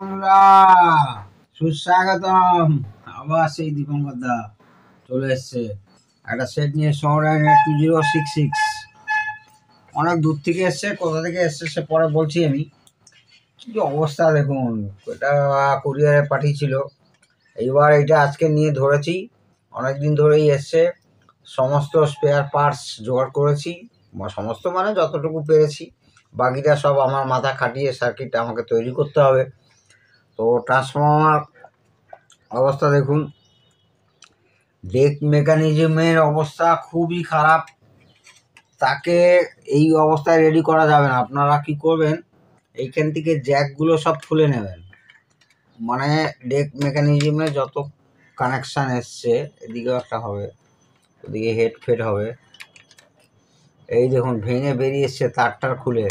বন্ধুরা, সুস্বাগতম। আবার সেই দীপঙ্কর দা চলে এসছে একটা সেট নিয়ে, শহরে 2066। অনেক দূর থেকে এসছে, কোথা থেকে এসছে সে পরে বলছি আমি। কি অবস্থা দেখুন, এটা কুরিয়ারে পাঠিয়েছিল, এইবার এটা আজকে নিয়ে ধরেছি। অনেকদিন ধরেই এসছে, সমস্ত স্পেয়ার পার্টস জোগাড় করেছি, সমস্ত মানে যতটুকু পেরেছি। বাকিটা সব আমার মাথা খাটিয়ে সার্কিট আমাকে তৈরি করতে হবে। তো ট্রান্সফর্মার অবস্থা দেখুন, ব্রেক মেকানিজমের অবস্থা খুবই খারাপ। তাকে এই অবস্থায় রেডি করা যাবে না। আপনারা কি করবেন, এইখান থেকে জ্যাকগুলো সব খুলে নেবেন। মানে ব্রেক মেকানিজমে যত কানেকশান এসছে, এদিকেও একটা হবে, ওদিকে হেড ফেড হবে, এই দেখুন ভেঙে বেরিয়ে এসছে তারটার খুলে।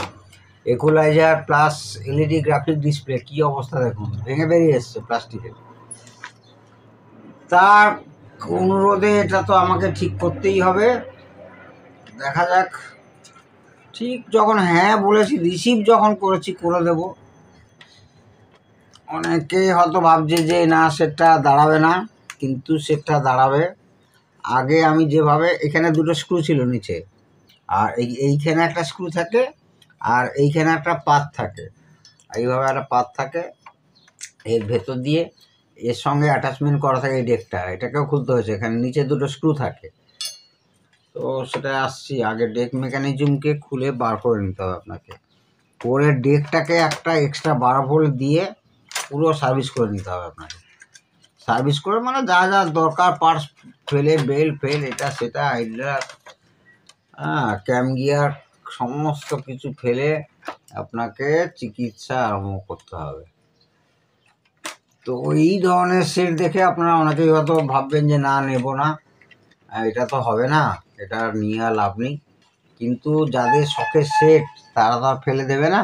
Equaliser plus LED graphic display কি অবস্থা দেখুন, ভেঙে বেরিয়ে এসছে প্লাস্টিকের। তার অনুরোধে এটা তো আমাকে ঠিক করতেই হবে। দেখা যাক, ঠিক যখন হ্যাঁ বলেছি, রিসিভ যখন করেছি করে দেব। অনেকে হয়তো ভাবছে যে না সেটটা দাঁড়াবে না, কিন্তু সেটটা দাঁড়াবে। আগে আমি যেভাবে, এখানে দুটো স্ক্রু ছিল নিচে, আর এইখানে একটা স্ক্রু থাকে, আর এইখানে একটা পাত থাকে, এইভাবে একটা পাত থাকে এর ভেতর দিয়ে, এর সঙ্গে অ্যাটাচমেন্ট করা থাকে এই ডেকটা। এটাকেও খুলতে হয়েছে, এখানে নিচে দুটো স্ক্রু থাকে। তো সেটা আসছি, আগে ডেক মেকানিজমকে খুলে বার করে নিতে হবে আপনাকে, করে ডেকটাকে একটা এক্সট্রা 12 ভোল্ট দিয়ে পুরো সার্ভিস করে নিতে হবে আপনাকে। সার্ভিস করে মানে যা যা দরকার পার্টস ফেলে, বেল্ট ফেল, এটা সেটা, হাইড্রাল, ক্যাম গিয়ার, সমস্ত কিছু ফেলে আপনাকে চিকিৎসা আরম্ভ করতে হবে। তো এই ধরনের সেট দেখে আপনারা অনেকেই হয়তো ভাববেন যে না নেব না, এটা তো হবে না, এটা নিয়ে আর লাভ নেই। কিন্তু যাদের শখের সেট তারা তো ফেলে দেবে না,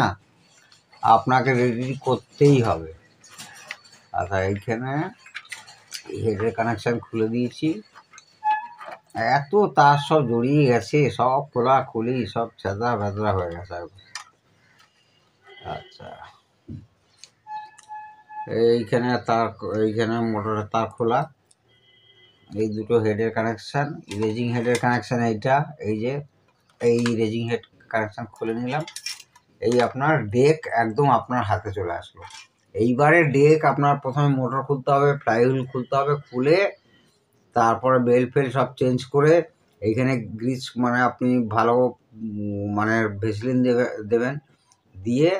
আপনাকে রেডি করতেই হবে। আচ্ছা, এইখানে হেডের কানেকশান খুলে দিয়েছি, এত তার সব জড়িয়ে গেছে, সব খোলা খুলি সব ছেদা ভেদরা হয়ে গেছে। আচ্ছা, এইখানে তার, এইখানে মোটরের তার খোলা, এই দুটো হেডের কানেকশান, ইরেজিং হেডের কানেকশান এইটা, এই যে এই ইরেজিং হেড কানেকশান খুলে নিলাম। এই আপনার ডেক একদম আপনার হাতে চলে আসলো। এইবারে ডেক আপনার প্রথমে মোটর খুলতে হবে, ফ্লাইহুইল খুলতে হবে, খুলে তারপরে বেল্ট ফেল সব চেঞ্জ করে, এইখানে গ্রিস মানে আপনি ভালো মানে ভেসলিন দেবেন, দিয়ে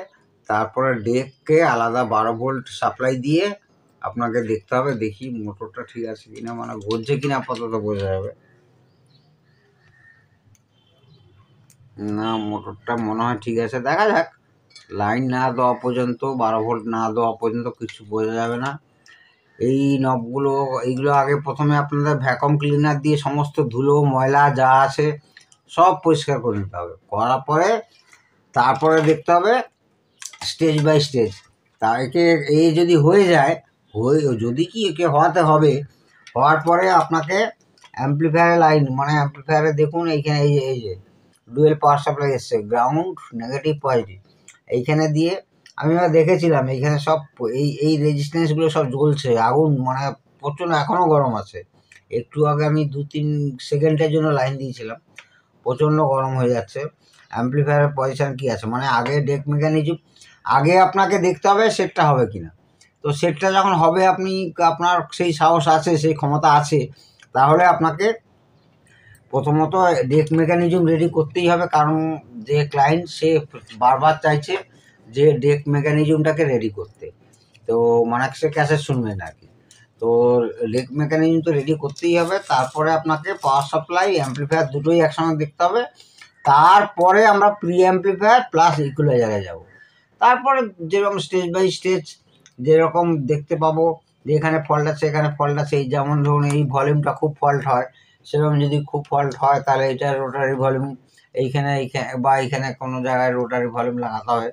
তারপরে ডেককে আলাদা 12 ভোল্ট সাপ্লাই দিয়ে আপনাকে দেখতে হবে, দেখি মোটরটা ঠিক আছে কিনা, মানে ঘুরছে কিনা আপাতত বোঝা যাবে না। মোটরটা মনে হয় ঠিক আছে, দেখা যাক। লাইন না দেওয়া পর্যন্ত, 12 ভোল্ট না দেওয়া পর্যন্ত কিছু বোঝা যাবে না। এই নবগুলো, এইগুলো আগে প্রথমে আপনাদের ভ্যাকুয়াম ক্লিনার দিয়ে সমস্ত ধুলো ময়লা যা আছে সব পরিষ্কার করে নিতে হবে। করার পরে তারপরে দেখতে হবে স্টেজ বাই স্টেজ। তা একে এই যদি হয়ে যায়, যদি কি একে হওয়াতে হবে, হওয়ার পরে আপনাকে অ্যাম্পলিফায়ার লাইন, মানে অ্যাম্পলিফায়ারে দেখুন এইখানে এই যে ডুয়েল পাওয়ার সাপ্লাই এসছে, গ্রাউন্ড নেগেটিভ পজিটিভ, এইখানে দিয়ে আমি দেখেছিলাম এইখানে সব এই রেজিস্ট্যান্সগুলো সব জ্বলছে, আগুন মানে প্রচণ্ড, এখনও গরম আছে। একটু আগে আমি 2-3 সেকেন্ডের জন্য লাইন দিয়েছিলাম, প্রচণ্ড গরম হয়ে যাচ্ছে। অ্যাম্পলিফায়ারের পজিশান কী আছে, মানে আগে ডেক মেকানিজম আগে আপনাকে দেখতে হবে সেটটা হবে কিনা। তো সেটটা যখন হবে, আপনি, আপনার সেই সাহস আছে, সেই ক্ষমতা আছে, তাহলে আপনাকে প্রথমত ডেক মেকানিজম রেডি করতেই হবে। কারণ যে ক্লায়েন্ট সে বারবার চাইছে যে ডেক মেকানিজমটাকে রেডি করতে, তো মানে সে ক্যাসেট শুনবে না আর কি। তো ডেক মেকানিজম তো রেডি করতেই হবে। তারপরে আপনাকে পাওয়ার সাপ্লাই, অ্যাম্পলিফায়ার দুটোই একসঙ্গে দেখতে হবে। তারপরে আমরা প্রি অ্যাম্পলিফায়ার প্লাস ইকুয়ালাইজারে যাব। তারপরে যেরকম স্টেজ বাই স্টেজ যেরকম দেখতে পাবো যে এখানে ফল্ট আছে, এখানে ফল্ট আছে, এই যেমন ধরুন এই ভলিউমটা খুব ফল্ট হয়, সেরকম যদি খুব ফল্ট হয় তাহলে এটা রোটারি ভলিউম, এইখানে বা এইখানে কোনো জায়গায় রোটারি ভলিউম লাগাতে হবে।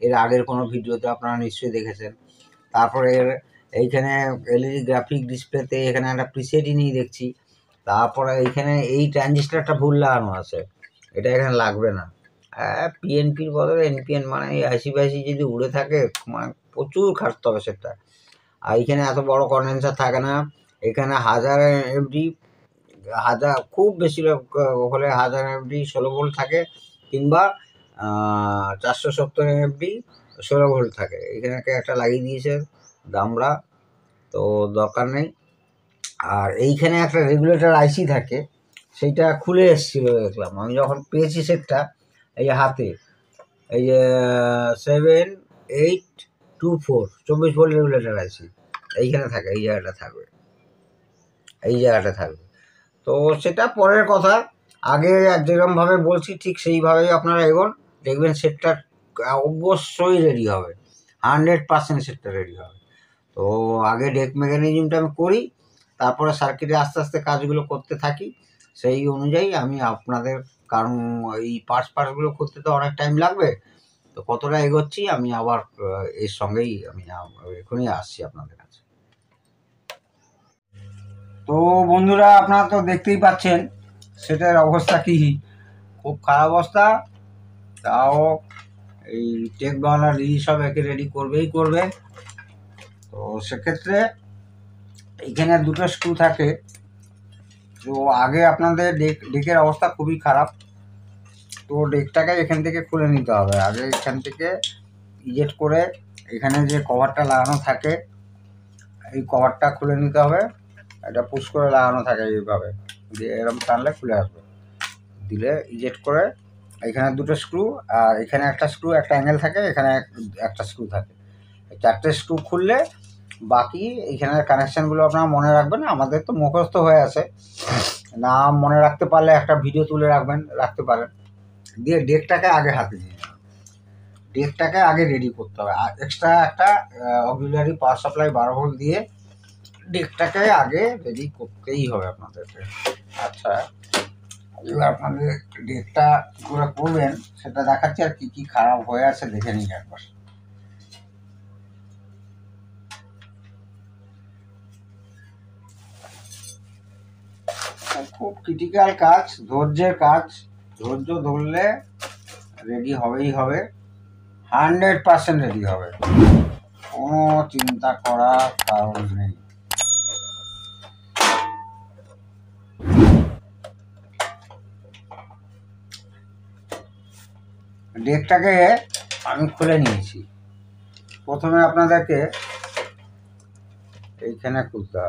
এর আগের কোনো ভিডিওতে আপনারা নিশ্চয়ই দেখেছেন। তারপরে এইখানে এলইডি গ্রাফিক ডিসপ্লেতে এখানে একটা প্রিসেটই নিয়ে দেখছি। তারপরে এইখানে এই ট্রানজিস্টারটা ভুল লাগানো আছে, এটা এখানে লাগবে না, হ্যাঁ, পিএনপির বদলে এনপিএন, মানে এই আইসি বাইসি যদি উড়ে থাকে, মানে প্রচুর খাটতে হবে সেটা। আর এখানে এত বড় কন্ডেন্সার থাকে না, এখানে 1000 এফডি, খুব বেশি হলে 1000 এফডি 16 ভোল্ট থাকে, কিংবা 470 এফডি 16 ভোল্ট থাকে। এখানে একটা লাগিয়ে দিয়েছে দামরা, তো দরকার নেই। আর এইখানে একটা রেগুলেটর আইসি থাকে, সেইটা খুলে এসেছিল দেখলাম আমি যখন পেয়েছি সেটটা। এই যে হাতে, এই যে 7824 24 ভোল্ট রেগুলেটর আইসি এইখানে থাকে, এই জায়গাটা থাকবে। তো সেটা পরের কথা, আগে যেরকমভাবে বলছি ঠিক সেইভাবেই আপনারা এগোন, দেখবেন সেটটা অবশ্যই রেডি হবে, 100% সেটটা রেডি হবে। তো আগে ডেক মেকানিজমটা আমি করি, তারপরে সার্কিটে আস্তে আস্তে কাজগুলো করতে থাকি। সেই অনুযায়ী আমি আপনাদের, কারণ এই পার্টসগুলো করতে তো অনেক টাইম লাগবে, তো কতটা এগোচ্ছি আমি আবার এর সঙ্গেই আমি এখনই আসছি আপনাদের কাছে। তো বন্ধুরা, আপনারা তো দেখতেই পাচ্ছেন সেটার অবস্থা কি, খুব খারাপ অবস্থা। তাও এই টেকবালা সব একে রেডি করবে। তো সেক্ষেত্রে এখানে দুটো স্ক্রু থাকে। তো আগে আপনাদের ডেকের অবস্থা খুবই খারাপ, তো ডেকটাকে এখান থেকে খুলে নিতে হবে। আগে এখান থেকে ইজেক্ট করে এখানে যে কভারটা লাগানো থাকে, এই কভারটা খুলে নিতে হবে। এটা পুশ করে লাগানো থাকে এইভাবে, দিয়ে এরকম টানলে খুলে আসবে। দিলে ইজেক্ট করে এখানে দুটো স্ক্রু, আর এখানে একটা স্ক্রু, একটা অ্যাঙ্গেল থাকে, এখানে একটা স্ক্রু থাকে। 4টে স্ক্রু খুললে বাকি এইখানের কানেকশানগুলো আপনারা মনে রাখবেন। আমাদের তো মুখস্থ হয়ে আছে, না মনে রাখতে পারলে একটা ভিডিও তুলে রাখতে পারেন। দিয়ে ডেকটাকে আগে হাতে নিয়ে নেবেন, ডেকটাকে আগে রেডি করতে হবে। আর এক্সট্রা একটা অক্সিলারি পাওয়ার সাপ্লাই 12 ভোল্ট দিয়ে ডেকটাকে আগে রেডি করতেই হবে আপনাদেরকে। আচ্ছা, এবার আপনাদের ডেকটা কী করে করবেন সেটা দেখাচ্ছি, আর কি খারাপ হয়ে আছে দেখে নিন একবার। খুব ক্রিটিক্যাল কাজ, ধৈর্যের কাজ। ধৈর্য ধরলে রেডি হবে, 100% রেডি হবে, কোনো চিন্তা করার কারণ নেই। ডেকটাকে আমি খুলে নিয়েছি। প্রথমে আপনাদেরকে এইখানে খুলতে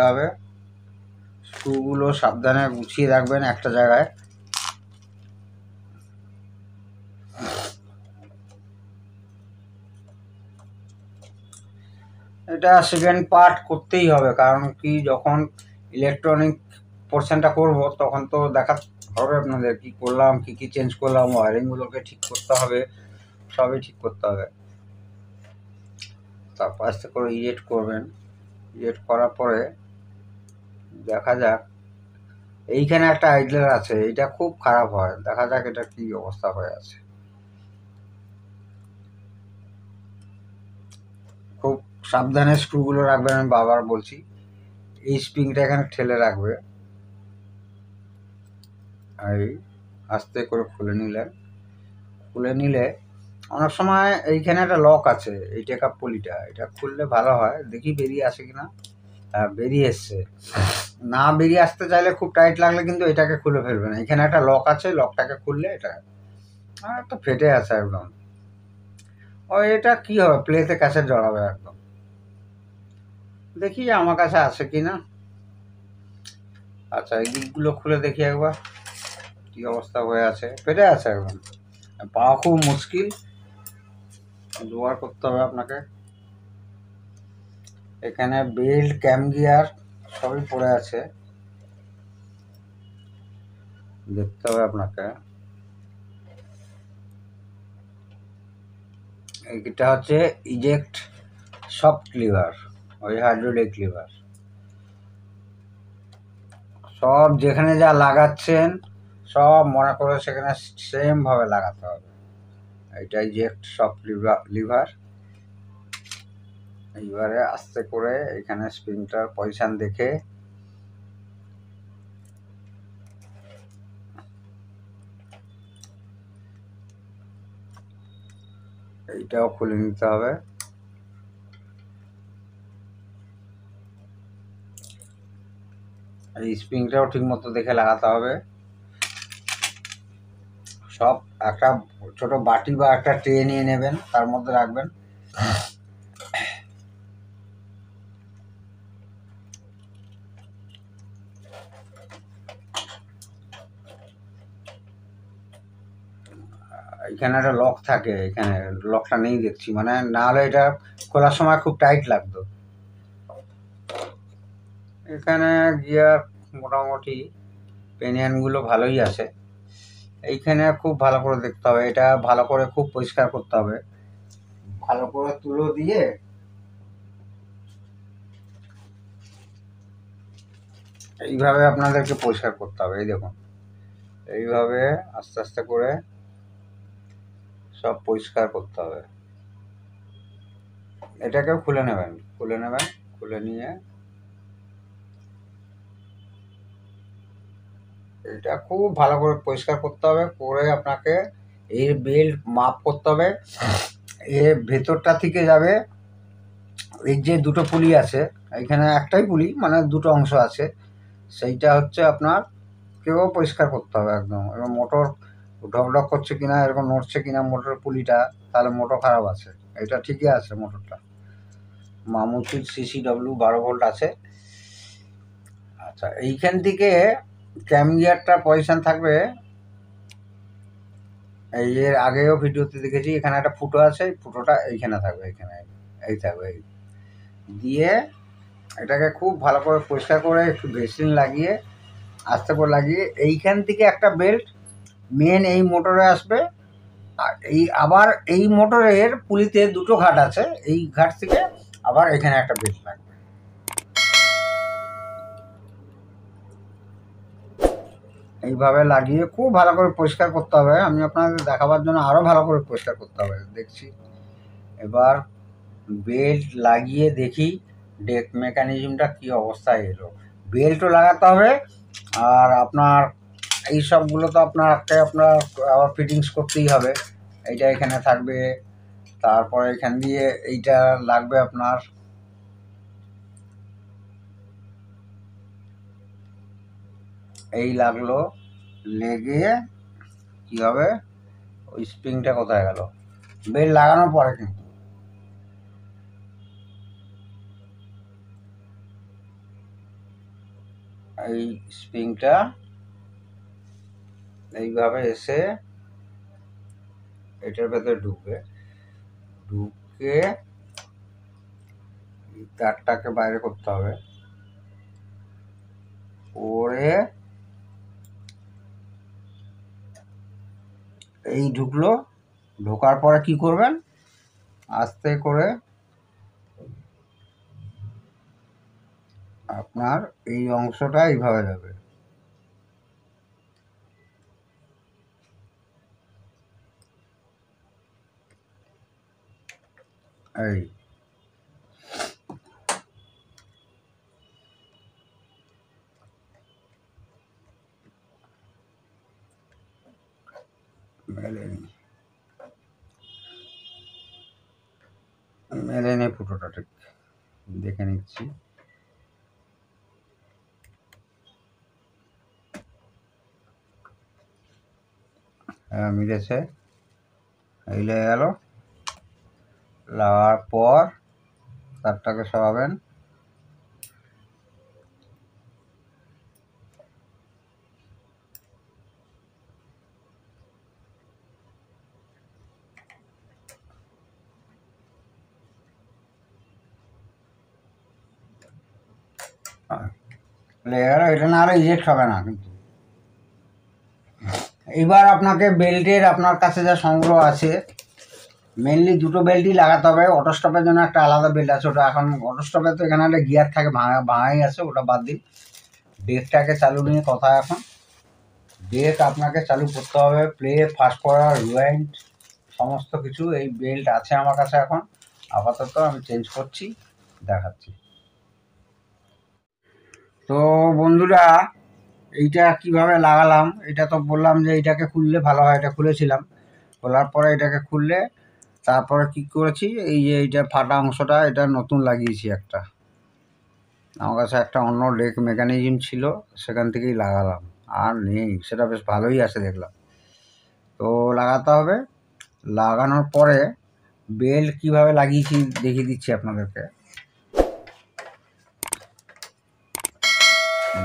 হবে, স্ক্রুগুলো সাবধানে গুছিয়ে রাখবেন একটা জায়গায়। এটা সেকেন্ড পার্ট করতেই হবে, কারণ কি যখন ইলেকট্রনিক পোর্শনটা করব তখন তো দেখা হবে আপনাদের কি করলাম, কি চেঞ্জ করলাম, ওয়ারিংগুলোকে ঠিক করতে হবে, সবই ঠিক করতে হবে। তারপর আস্তে করে ইজেক্ট করবেন। ইজেক্ট করার পরে দেখা যাক, এইখানে একটা আইডলার আছে, এটা খুব খারাপ হয়, দেখা যাক এটা কি অবস্থা হয়ে আছে। খুব সাবধানে স্ক্রুগুলো রাখবেন, আমি বারবার বলছি। এই স্প্রিংটা এখানে ঠেলে রাখবে, এই আস্তে করে খুলে নিলে অনেক সময় এইখানে একটা লক আছে, এই টেকআপ পলিটা, এটা খুললে ভালো হয়। দেখি বেরিয়ে আসে কিনা। বেরিয়ে এসছে। না বেরিয়ে আসতে চাইলে, খুব টাইট লাগলে কিন্তু এটাকে খুলে ফেলবেন। এখানে একটা লক আছে, লকটাকে খুললে এটা তো ফেটে আছে একদম। এটা কি হবে, প্লেতে ক্যাসেট জড়াবে একদম। দেখি আমার কাছে আছে কিনা। আচ্ছা, এই দিকগুলো খুলে দেখি একবার কি অবস্থা হয়ে আছে। ফেটে আছে একদম, পাওয়া খুব মুশকিল, জোগাড় করতে হবে আপনাকে। এখানে বেল্ট, ক্যাম গিয়ার সবই পড়ে আছে, দেখতে হবে আপনাকে। এটা হচ্ছে ইজেক্ট সফট লিভার, ওই হাইড্রোলিক লিভার। সব যেখানে যা লাগাচ্ছেন সব মনে করে সেখানে সেমভাবে লাগাতে হবে। এটা ইজেক্ট সফট লিভার। এইবারে আস্তে করে এখানে স্প্রিংটার পজিশন দেখে এইটাও খুলে নিতে হবে। এই স্প্রিংটাও ঠিক মতো দেখে লাগাতে হবে। সব একটা ছোট বাটি বা একটা ট্রে নিয়ে নেবেন, তার মধ্যে রাখবেন। এখানে একটা লক থাকে, এখানে লকটা নেই দেখছি, মানে না হলে এটা খোলার সময় খুব টাইট লাগতো। এখানে গিয়ার মোটামুটি পেনিয়ানগুলো ভালোই আছে। এইখানে খুব ভালো করে দেখতে হবে, এটা ভালো করে খুব পরিষ্কার করতে হবে। ভালো করে তুলো দিয়ে এইভাবে আপনাদেরকে পরিষ্কার করতে হবে। এই দেখুন, এইভাবে আস্তে আস্তে করে সব পরিষ্কার করতে হবে। এটাকেও খুলে নেবেন, খুলে নিয়ে এটা খুব ভালো করে পরিষ্কার করতে হবে। করে আপনাকে এর বেল্ট মাপ করতে হবে। এর ভেতরটা থেকে যাবে, এই যে দুটো পুলি আছে, এখানে একটাই পুলি, মানে দুটো অংশ আছে, সেইটা হচ্ছে আপনার কেউ পরিষ্কার করতে হবে একদম। এবং মোটর ঢকঢক করছে কিনা, এরকম নড়ছে কিনা মোটর পুলিটা, তাহলে মোটর খারাপ আছে। এটা ঠিকই আছে মোটরটা, মামুচির CCW 12 ভোল্ট আছে। আচ্ছা, এইখান থেকে ক্যাম গিয়ারটা পজিশন থাকবে, এই এর আগেও ভিডিওতে দেখেছি, এখানে একটা ফুটো আছে, এই ফুটোটা এইখানে থাকবে, এইখানে এই থাকবে। এই দিয়ে এটাকে খুব ভালো করে পরিষ্কার করে একটু ভেসলিন লাগিয়ে আস্তে করে লাগিয়ে এইখান থেকে একটা বেল্ট মেন এই মোটরে আসবে। আর এই আবার এই মোটরের পুলিতে দুটো ঘাট আছে, এই ঘাট থেকে আবার এখানে একটা বেল্ট লাগবে। এইভাবে লাগিয়ে খুব ভালো করে পরিষ্কার করতে হবে। আমি আপনাদের দেখাবার জন্য আরও ভালো করে পরিষ্কার করতে হবে দেখছি। এবার বেল্ট লাগিয়ে দেখি ডেক মেকানিজমটা কি অবস্থায় এলো। বেল্টও লাগাতে হবে, আর আপনার এই সবগুলো তো আপনার আবার ফিটিংস করতেই হবে। এইটা এখানে থাকবে, তারপরে এখান দিয়ে এইটা লাগবে আপনার। এই লাগলো, লেগে কি হবে, ওই স্প্রিংটা কোথায় গেল? বেল্ট লাগানোর পরে কিন্তু এই স্প্রিংটা এইভাবে এসে এটার ভেতরে ঢুকে তারটাকে বাইরে করতে হবে। করে এই ঢুকলো, ঢোকার পরে কি করবেন, আস্তে করে আপনার এই অংশটা এইভাবে যাবে। এই মেলে নিয়ে ফুটোটা ঠিক দেখে নিচ্ছি। হ্যাঁ, মিলেছে। এই লেগে গেল। লাগার পর তারটাকে সরাবেন। লেগে গেল, এটা না হলে ইজেক্ট হবে না কিন্তু। এবার আপনাকে বেল্টের আপনার কাছে যা সংগ্রহ আছে, মেনলি দুটো বেল্টই লাগাতে হবে। অটো স্টপের জন্য একটা আলাদা বেল্ট আছে, ওটা এখন অটো স্টপে তো এখানে একটা গিয়ার থাকে, ভাঙাই আছে, ওটা বাদ দিন। ডেকটাকে চালু নিয়ে কথা এখন। ডেক আপনাকে চালু করতে হবে, প্লে, ফাস্ট ফরওয়ার্ড, রিওয়াইন্ড, সমস্ত কিছু। এই বেল্ট আছে আমার কাছে এখন, আপাতত আমি চেঞ্জ করছি, দেখাচ্ছি। তো বন্ধুরা, এইটা কিভাবে লাগালাম, এটা তো বললাম যে এইটাকে খুললে ভালো হয়, এটা খুলেছিলাম। খোলার পরে এটাকে খুললে তারপরে কি করেছি, এই যে এইটা ফাটা অংশটা এটা নতুন লাগিয়েছি একটা। আমার কাছে একটা অন্য ডেক মেকানিজম ছিল, সেখান থেকেই লাগালাম। আর নেই, সেটা বেশ ভালোই আছে দেখলাম। তো লাগাতে হবে। লাগানোর পরে বেল্ট কিভাবে লাগিয়েছি দেখিয়ে দিচ্ছি আপনাদেরকে।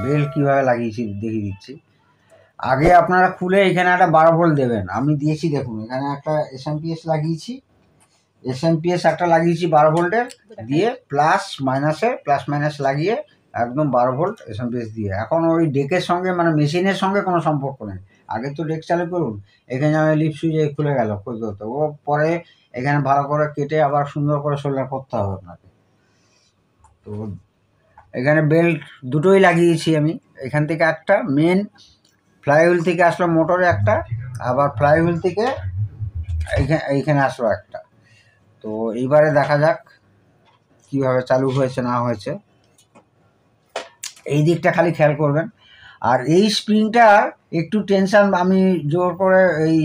বেল্ট কিভাবে লাগিয়েছি দেখিয়ে দিচ্ছি। আগে আপনারা খুলে এখানে একটা 12 ভোল্ট দেবেন। আমি দিয়েছি, দেখুন এখানে একটা এসএমপিএস লাগিয়েছি। এসএমপিএস একটা লাগিয়েছি 12 ভোল্টের দিয়ে, প্লাস মাইনাস লাগিয়ে একদম 12 ভোল্ট এসএমপিএস দিয়ে। এখন ওই ডেকের সঙ্গে মানে মেশিনের সঙ্গে কোনো সম্পর্ক নেই। আগে তো ডেক চালু করুন, এখানে আমি লিপ সুইচে খুলে গেল, খুলতে হতো। ও পরে এখানে ভালো করে কেটে আবার সুন্দর করে সোল্ডার করতে হবে আপনাকে। তো এখানে বেল্ট দুটোই লাগিয়েছি আমি। এখান থেকে একটা মেন ফ্লাইহুইল থেকে আসলো মোটরে একটা, আবার ফ্লাইহুইল থেকে এইখানে আসলো একটা। তো এইবারে দেখা যাক কীভাবে চালু হয়েছে না হয়েছে। এই দিকটা খালি খেয়াল করবেন। আর এই স্প্রিংটা একটু টেনশান আমি জোর করে এই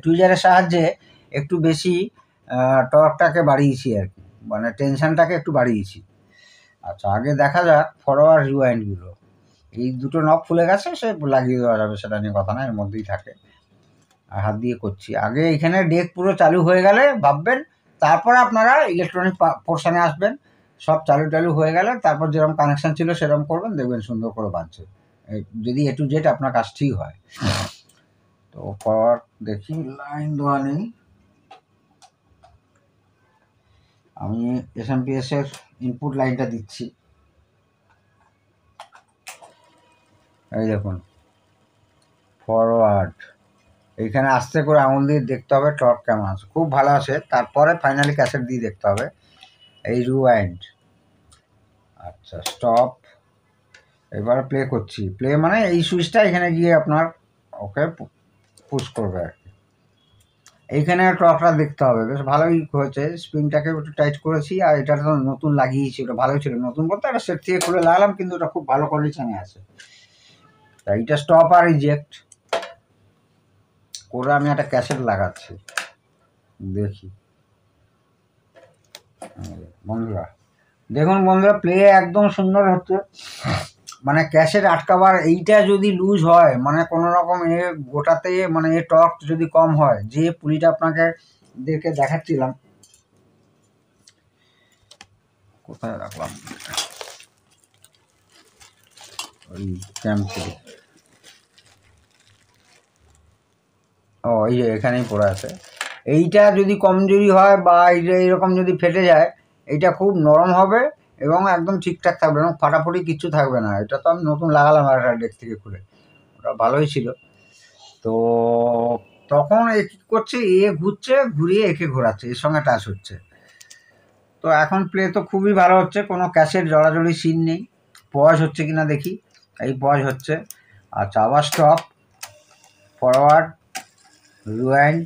টুইজারের সাহায্যে একটু বেশি টর্কটাকে বাড়িয়েছি আর কি, মানে টেনশানটাকে একটু বাড়িয়েছি। আচ্ছা, আগে দেখা যাক ফরওয়ার্ড রিওয়াইন্ডগুলো। এই দুটো নব খুলে গেছে, সে লাগিয়ে দেওয়া যাবে, সেটা নিয়ে কথা না, এর মধ্যেই থাকে। হাত দিয়ে করছি। আগে এখানে ডেক পুরো চালু হয়ে গেলে ভাববেন, তারপর আপনারা ইলেকট্রনিক পোর্শনে আসবেন। সব চালু হয়ে গেলে তারপর যেরকম কানেকশান ছিল সেরকম করবেন, দেখবেন সুন্দর করে বাজছে, যদি এ টু জেড আপনার কাজ ঠিক হয়। তো ফরওয়ার্ড দেখি, লাইন দেওয়া নেই। আমি এসএমপিএস এর ইনপুট লাইনটা দিচ্ছি। এই দেখুন ফরওয়ার্ড, এইখানে আস্তে করে আঙুল দিয়ে দেখতে হবে টর্ক কেমন আছে, খুব ভালো আছে। তারপরে ফাইনালি ক্যাসেট দিয়ে দেখতে হবে। এই রিওয়াইন্ড, আচ্ছা স্টপ। এবার প্লে করছি। প্লে মানে এই সুইচটা এখানে গিয়ে আপনার ওকে পুশ করবে আর কি। এইখানে টর্কটা দেখতে হবে, বেশ ভালোই হয়েছে। স্প্রিংটাকে একটু টাইট করেছি, আর এটা তো নতুন লাগিয়েছি, ওটা ভালোই ছিল। নতুন বলতে একটা সেট থেকে খুলে লাগালাম, কিন্তু ওটা খুব ভালো কন্ডিশনে আছে। তা এইটা স্টপ আর রিজেক্ট করে আমি একটা ক্যাসেট লাগাচ্ছি, দেখি। বন্ধুরা দেখুন, বন্ধুরা প্লে একদম সুন্দর হচ্ছে। মানে ক্যাসেট আটকাবার এইটা যদি লুজ হয়, মানে কোনো রকম এ গোটাতে মানে এ টর্ক যদি কম হয়, যে পুলিটা আপনাকে দেখাচ্ছিলাম, কোথায় রাখলাম ওই ক্যাম্পে, ও এই যে এখানেই পড়ে আছে। এইটা যদি কমজোরি হয় বা এইরকম যদি ফেটে যায়, এইটা খুব নরম হবে এবং একদম ঠিকঠাক থাকবে, এবং ফাটাফাটি কিচ্ছু থাকবে না। এটা তো আমি নতুন লাগালাম আর ডেক থেকে খুলে, ওটা ভালোই ছিল। তো তখন এ কী করছে, এ ঘুরছে, ঘুরিয়ে একে ঘোরাচ্ছে, এর সঙ্গে টাচ হচ্ছে। তো এখন প্লে তো খুবই ভালো হচ্ছে, কোনো ক্যাসেট জড়াজড়ি সিন নেই। পজ হচ্ছে কিনা দেখি, এই পজ হচ্ছে। আচ্ছা, আবার স্টপ, ফরওয়ার্ড, রিওয়াইন্ড,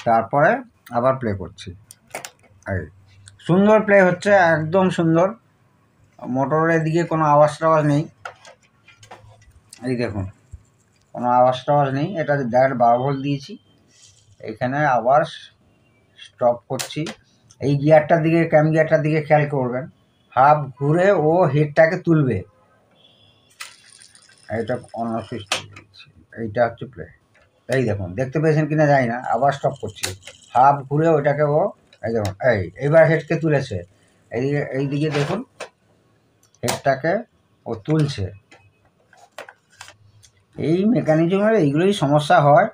তারপরে আবার প্লে করছি। এই সুন্দর প্লে হচ্ছে, একদম সুন্দর। মোটরের দিকে কোনো আওয়াজ টাওয়াজ নেই, এই দেখুন কোনো আওয়াজ টাওয়াজ নেই। এটা ডাইরেক্ট 12 ভোল্ট দিয়েছি। এখানে আবার স্টপ করছি। এই গিয়ারটার দিকে, ক্যাম গিয়ারটার দিকে খেয়াল করবেন, হাফ ঘুরে ও হেডটাকে তুলবে। এইটা অন্য সুইচ দিচ্ছি, এইটা হচ্ছে প্লে। এই দেখুন, দেখতে পেয়েছেন কিনা জানি না, আবার স্টপ করছি। হাফ ঘুরে ওইটাকে ও, এই দেখুন এইবার হেডকে তুলেছে। এইদিকে দেখুন, হেডটাকে ও তুলছে। এই মেকানিজমের এইগুলোই সমস্যা হয়।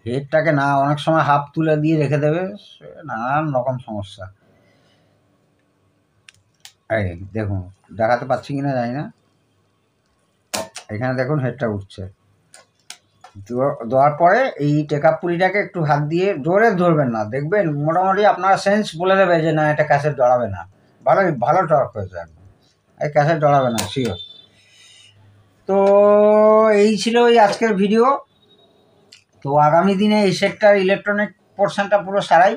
হেডটাকে না, অনেক সময় হাফ তুলে দিয়ে রেখে দেবে, নানান রকম সমস্যা। এই দেখুন, দেখাতে পাচ্ছি কিনা জানি না, এখানে দেখুন হেডটা উঠছে। দেওয়ার পরে এই টেকআপ পুলিটাকে একটু হাত দিয়ে জোরে ধরবেন না, দেখবেন মোটামুটি আপনার সেন্স বলে দেবে যে না, এটা ক্যাসেট জড়াবে না। ভালো টর্ক হয়েছে একদম, এই ক্যাসেট জড়াবে না শিওর। তো এই ছিল ওই আজকের ভিডিও। তো আগামী দিনে এই সেটটার ইলেকট্রনিক পোর্শনটা পুরো সারাই,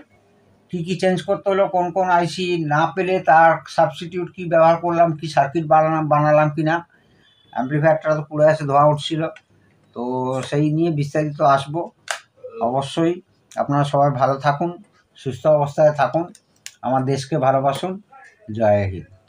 কী কী চেঞ্জ করতে হলো, কোন কোন আইসি না পেলে তার সাবস্টিটিউট কী ব্যবহার করলাম, কি সার্কিট বানালাম কি না। অ্যাম্প্লিফায়ারটা তো পুরো এসে ধোঁয়া উঠছিল, তো সেই নিয়ে বিস্তারিত আসবো। অবশ্যই আপনারা সবাই ভালো থাকুন, সুস্থ অবস্থায় থাকুন, আমার দেশকে ভালোবাসুন। জয় হিন্দ।